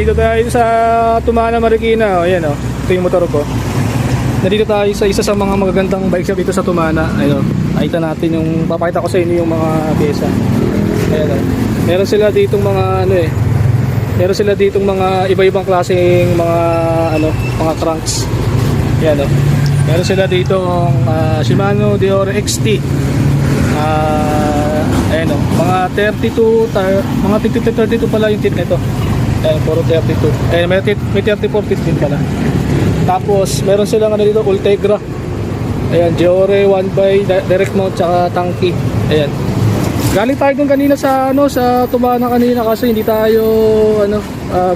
Nandito tayo sa Tumana, Marikina. O, ayan o. Ito yung motor ko. Nandito tayo sa isa sa mga magagandang bike shop dito sa Tumana. Ayun. Nakita natin yung, papakita ko sa inyo yung mga pyesa. Ayan o. Meron sila ditong mga ano eh. Meron sila ditong mga iba-ibang klaseng mga ano, mga cranks. Ayan o. Meron sila ditong Shimano Deore XT. Ayan o. Mga 32, mga 32 pala yung tip nito. Ayan, puro 32. Ayan, may 34 din pala. Tapos, meron silang ano dito, Ultegra. Ayan, Deore 1x direct mount tsaka tanky. Ayan. Galing tayo dun kanina sa ano, sa Tumana kanina kasi hindi tayo ano,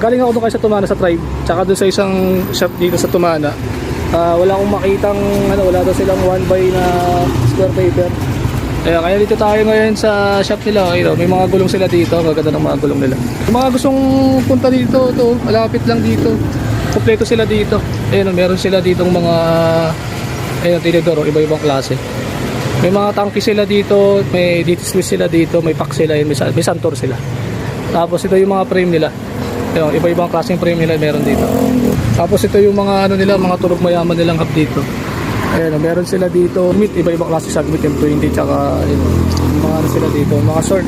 galing ako dun kayo sa Tumana sa Tribe. Tsaka dun sa isang shop dito sa Tumana. Wala akong makitang ano, wala daw silang 1x na square paper. Ayan, kaya dito tayo ngayon sa shop nila. Ayun, may mga gulong sila dito. Maganda ng mga gulong nila. Kung mga gustong punta dito, to, malapit lang dito. Kompleto sila dito. Ayun, meron sila ditong mga ayun, tinidor, iba-ibang klase. May mga tangki sila dito, may dismiss sila dito, may pack sila, may santor sila. Tapos ito yung mga frame nila. Ayun, iba-ibang klaseng frame nila meron dito. Tapos ito yung mga ano nila, mga turog mayaman nilang hub dito. Ayan, meron sila dito meat, iba-ibang klase sa meat M20 tsaka yun, mga ano sila dito, mga sword.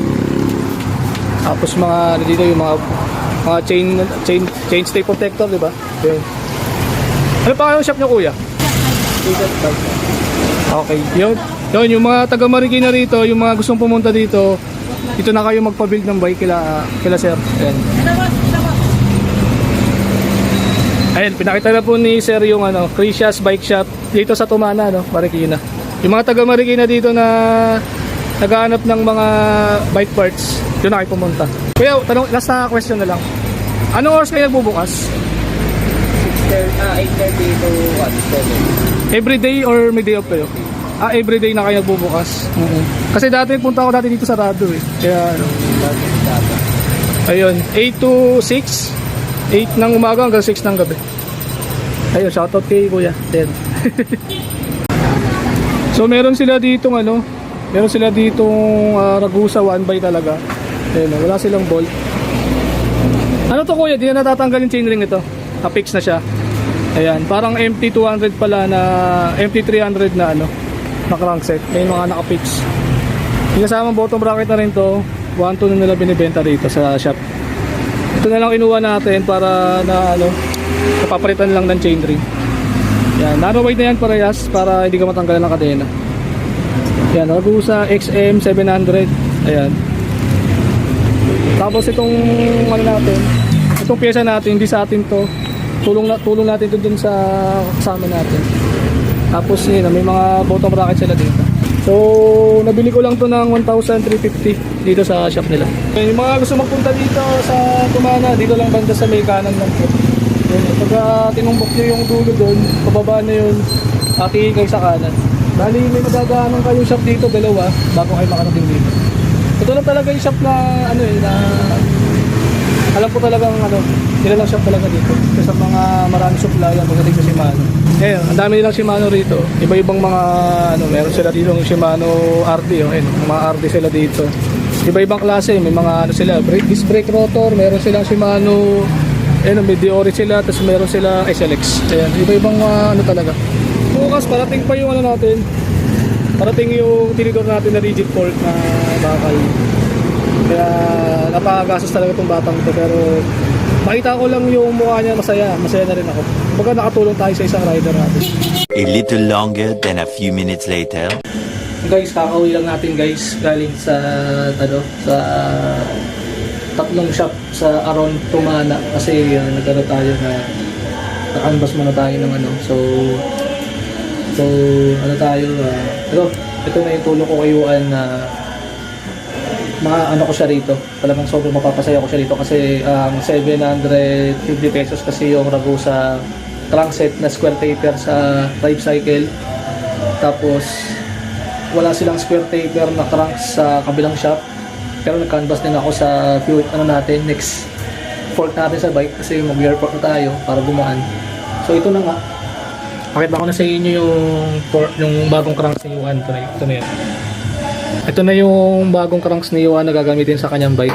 Tapos mga ano dito yung mga chain stay protector, di ba? Yun. Ano pa kayong shop nyo, kuya? Okay, yun yung mga taga Marikina rito, yung mga gustong pumunta dito, dito na kayo magpa-build ng bike kila sir. Ayan. Ayan, pinakita na po ni sir yung ano, Crisia's Bike Shop dito sa Tumana, no, Marikina. Yung mga taga Marikina dito na naghahanap ng mga bike parts, doon na kayo pumunta. Kuya, tanong, last na question na lang. Anong oras kayo nagbubukas? 8:30 to 1:00. Everyday or may day off kayo? Everyday na kayo nagbubukas. Kasi dati punta ako dito sa Rado eh. Kaya ano. Ayun, 8 to 6. 8 ng umaga hanggang 6 ng gabi. Ayun, shoutout kay Kuya Ted. So meron sila ditong ano, meron sila ditong Ragusa 1x talaga. Ayun, wala silang bolt. Ano to, Kuya? Di na natatanggal yung chainring nito. Fix na siya. Ayan, parang MT200 pala na MT300 na ano, na crankset. May mga naka-fix. Yung kasamang bottom bracket na rin to. 1.2 na nila binibenta dito sa shop. Ito na lang inuwa natin para na ano, napapalitan lang ng chainring. Yan, narrow wide na yan parehas para hindi ka matanggalan ng kadena. Yan, Ragusa XM 700. Ayan. Tapos itong ano natin, itong pyesa natin, hindi sa atin to. Tulong natin dun sa kasama natin. Tapos yun, may mga bottom bracket sila dito. So, nabili ko lang to ng 1,350 dito sa shop nila. Yung mga gusto magpunta dito sa Tumana, dito lang banda sa may kanan lang po. Pag tinumbok nyo yung dulo doon, pababa na yun, tingin kayo sa kanan. Bali, may magagaanan kayong shop dito, dalawa, bago kayo makarating dito. Ito lang talaga yung shop na, ano eh, na alam ko talagang ano, nilalang shop talaga dito. Kasi sa mga maraming supply ang pagdating sa Shimano. Eh, ang dami nilang Shimano rito. Iba-ibang mga ano, meron sila dito ng Shimano RD, oh, mga RD sila dito. Iba-ibang klase, may mga ano sila, disc brake rotor, meron silang Shimano, may Deore sila, tapos meron silang SLX. Ayan, iba-ibang ano talaga. Bukas parating pa yung ano natin. Parating yung tinidor natin na rigid fork na bakal. Kaya napakagastos talaga itong batang ito, pero makita ko lang yung mukha niya, masaya na rin ako. Pagka nakatulong tayo sa isang rider natin. A little longer than a few minutes later. Guys, kakauwi lang natin guys, galing sa tatlong shop sa around Tumana kasi nagkaroon tayo na nakanbas muna tayo ng ano. So ano tayo, ito na yung tulong ko kay Juan na ano ko siya rito. Talagang sobrang mapapasaya ko siya rito kasi 750 pesos kasi yung Ragusa crankset na square taper sa Tribe Cycle. Tapos wala silang square taper na cranks sa kabilang shop. Pero nag-canvas din ako sa next fork natin sa bike kasi mag-gear fork na tayo para gumaan. So ito na nga. Pakita ko na sa inyo yung bagong cranks ni Juan. Ito na yan. Ito na yung bagong cranks ni Juan na gagamitin sa kanyang bike.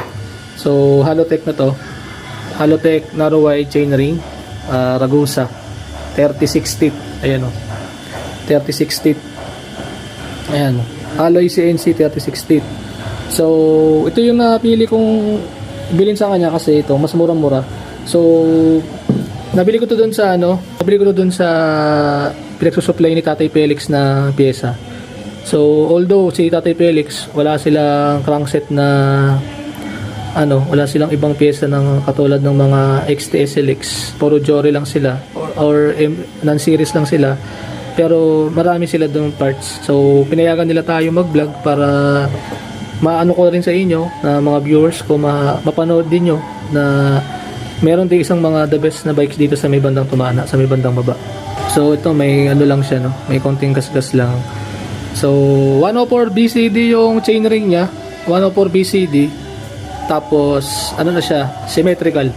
So Halotech na to. Halotech narrow wide chainring, Ragusa 36 teeth. Ayan o, 36 teeth. Ayan, alloy CNC 36 teeth. So ito yung napili kong bilhin sa kanya kasi ito mas murang-mura. So nabili ko to doon sa pinagsusupply ni Tatay Felix na pyesa. So although si Tatay Felix wala silang crankset na wala silang ibang pyesa ng katulad ng mga XT-SLX, puro Jory lang sila or non-series lang sila, pero marami sila doon parts. So pinayagan nila tayo mag-vlog para maano ko rin sa inyo na mga viewers ko mapanood din nyo na meron din isang mga the best na bikes dito sa may bandang Tumana, sa may bandang baba. So ito may lang siya, may konting gasgas lang. So 104 BCD yung chainring niya, 104 BCD. Tapos na siya, symmetrical.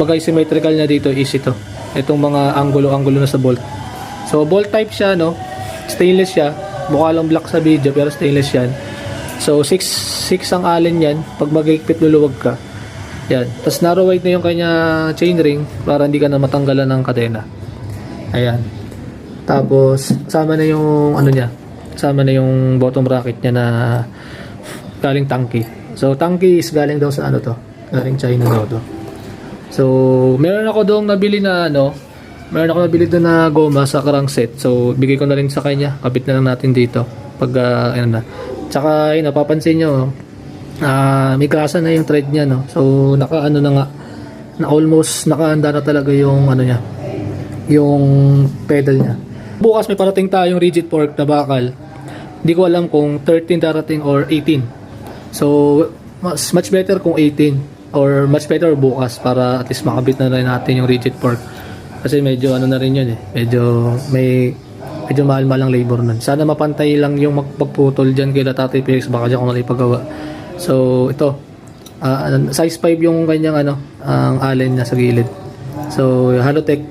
Bagay symmetrical na dito is itong mga angulo na sa bolt. So bolt type siya, stainless siya. Mukha lang black sa video pero stainless yan. So 6 ang allen yan. Pag magigpit luluwag ka, yan. Tapos narrow wide na yung kanya chainring para hindi ka na matanggalan ng kadena. Ayan. Tapos sama na yung sama na yung bottom bracket niya na galing Tanki. So Tanki is galing daw sa galing China daw to. So meron ako doong nabili na doon na goma sa crankset. So bigay ko na rin sa kanya. Kapit na lang natin dito pag Tsaka napapansin nyo, may grasa na yung thread niya, So na nga, na almost nakaanda na talaga yung yung pedal niya. Bukas may parating tayong rigid fork na bakal. Hindi ko alam kung 13 darating or 18. So much better kung 18 or much better bukas para at least makabit na rin natin yung rigid fork. Kasi medyo na rin yun medyo mahal-mahal ang labor nun. Sana mapantay lang yung magpagputol dyan kay Tatay Felix, baka dyan kung ano ipagawa. So ito, size 5 yung kanyang ang allen niya sa gilid. So Halotech,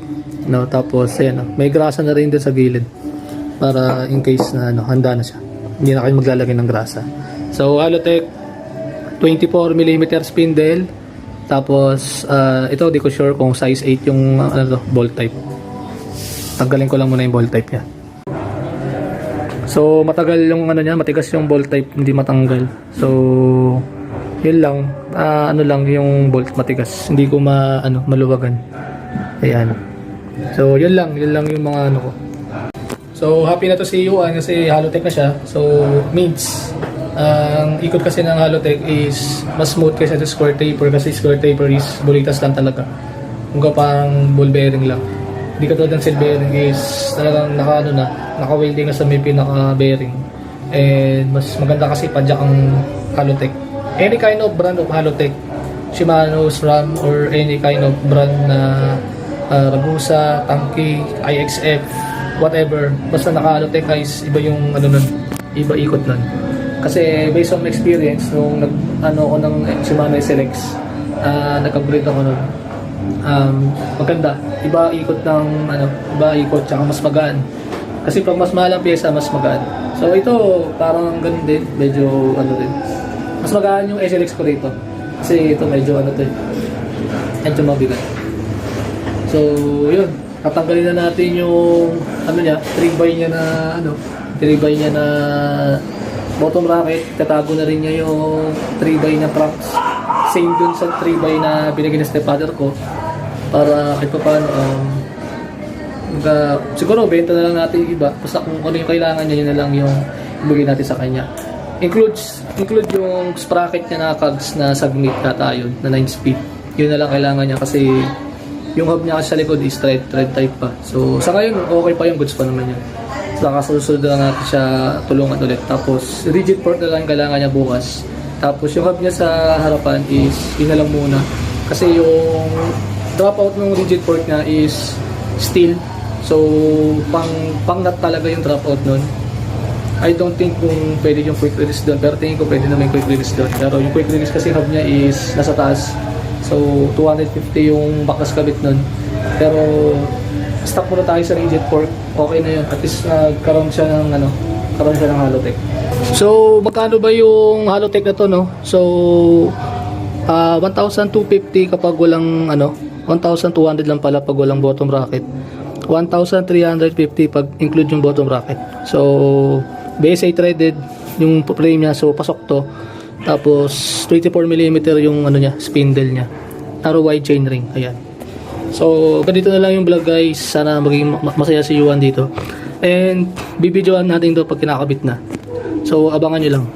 tapos ayan, may grasa na rin din sa gilid para in case na handa na siya, hindi na kayo maglalagay ng grasa. So Halotech 24mm spindle. Tapos ito di ko sure kung size 8 yung bolt type. Tanggalin ko lang muna yung bolt type niya. So matagal yung matigas yung bolt type, hindi matanggal. So yun lang, lang yung bolt matigas, hindi ko maluwagan. Ayan. So yun lang yung mga ko. So happy na to si Yuan kasi Halotech na siya. So means ang ikot kasi ng Halotech is mas smooth kaysa sa square taper, kasi square taper is bulitas lang talaga. Kung pang ball bearing lang. Hindi ka tulad ng seal bearing is talagang naka-welding na sa may pinaka-bearing. And mas maganda kasi padyak ang Halotech. Any kind of brand of Halotech, Shimano, SRAM, or any kind of brand na Ragusa, Tanki, IXF, whatever, basta naka-Halotech guys, iba yung iba ikot nun. Kasi based on my experience nung ko ng Shimano SLX, nag-upgrade ako nun. Maganda, iba ikot tsaka mas magaan. Kasi pag mas mahal ang pyesa, mas magaan. So ito parang ganun din, medyo din. Mas magaan yung SLX ko rito. Kasi ito medyo medyo mabigat. So yun, tatanggalin na natin yung 3x niya na bottom bracket. Tatago na rin niya yung 3x na cranks. Same dun sa 3x na binigay na stepfather ko. Para kahit pa paano, siguro benta na lang natin yung iba. Basta kung ano yung kailangan niya, yun na lang yung ibigay natin sa kanya. Include yung sprocket niya na cogs na submit na tayo na 9 speed. Yun na lang kailangan niya kasi yung hub niya kasi sa likod is thread type pa. So sa ngayon okay pa, yung goods pa naman yun. Saka susunod na lang natin siya tulungan ulit. Tapos rigid fork na lang kailangan niya bukas. Tapos yung hub niya sa harapan is yun na lang muna. Kasi yung dropout ng rigid fork niya is steel. So pang nut talaga yung dropout nun. I don't think kung pwede yung quick release doon, pero tingin ko pwede naman yung quick release doon. Pero yung quick release kasi hub niya is nasa taas. So 250 yung bakas kabit nun. Pero stop muna tayo sa rigid fork. Okay na yun. At least nagkaroon siya ng Halotech. So magkano ba yung Halotech na to, no? So 1,250 kapag walang 1,200 lang pala pag walang bottom bracket. 1,350 pag include yung bottom bracket. So, BSA threaded yung frame niya, so pasok to. Tapos 24mm yung spindle niya. Narrow wide chain ring. Ayan. So, ganito na lang yung vlog guys. Sana maging masaya si Yuan dito. And bibidyoan natin to pag kinakabit na. So, abangan nyo lang.